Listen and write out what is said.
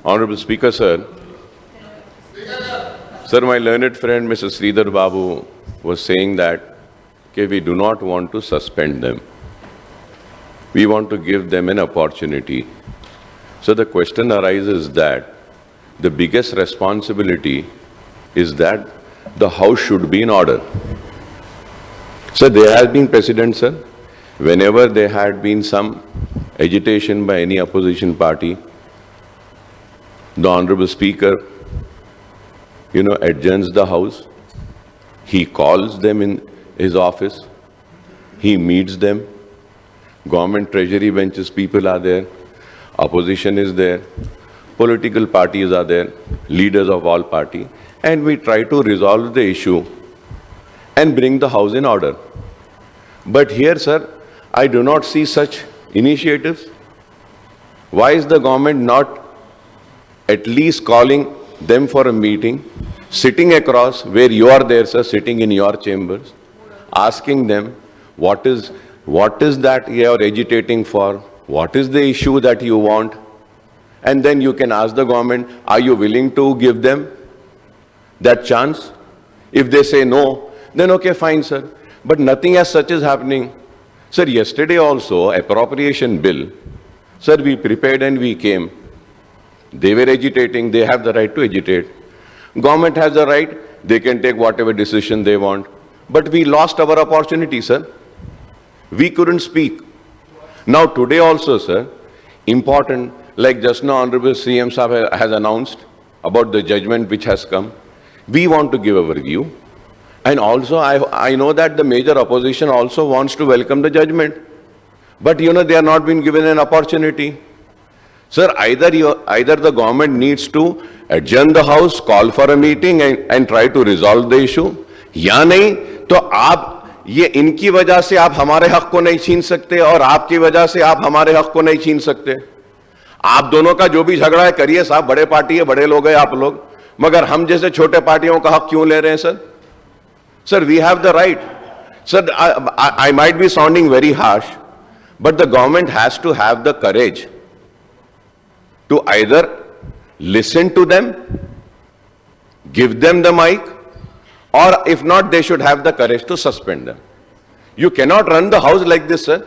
Honorable Speaker, sir. Sir, my learned friend Mr. Sridhar Babu was saying that we do not want to suspend them. We want to give them an opportunity. So the question arises that the biggest responsibility is that the House should be in order. So there has been precedent, sir. Whenever there had been some agitation by any opposition party, the Honorable Speaker, adjourns the House. He calls them in his office. He meets them. Government treasury benches people are there. Opposition is there. Political parties are there. Leaders of all parties. And we try to resolve the issue and bring the House in order. But here, sir, I do not see such initiatives. Why is the government not at least calling them for a meeting, sitting across where you are there, sir, sitting in your chambers, asking them what is that you are agitating for, what is the issue that you want, and then you can ask the government, are you willing to give them that chance? If they say no, then okay, fine, sir. But nothing as such is happening. Sir, yesterday also, appropriation bill, sir, we prepared and we came. They were agitating, they have the right to agitate. Government has the right, they can take whatever decision they want. But we lost our opportunity, sir. We couldn't speak. Now today also, sir, important, like just now Honorable CM Sahab has announced about the judgment which has come. We want to give our view. And also I know that the major opposition also wants to welcome the judgment. But they are not being given an opportunity. Sir, either the government needs to adjourn the House, call for a meeting and try to resolve the issue, या नहीं तो आप ये इनकी वजह से आप हमारे हक को नहीं छीन सकते और आपकी वजह से आप हमारे हक को नहीं छीन सकते. आप दोनों का जो भी झगड़ा है करिए साहब, बड़े पार्टी है, बड़े लोग हैं आप लोग, मगर हम जैसे छोटे पार्टियों का हक क्यों ले रहे हैं sir? Sir, we have the right. Sir, I might be sounding very harsh, but the government has to have the courage to either listen to them, give them the mic, or if not, they should have the courage to suspend them. You cannot run the House like this, sir.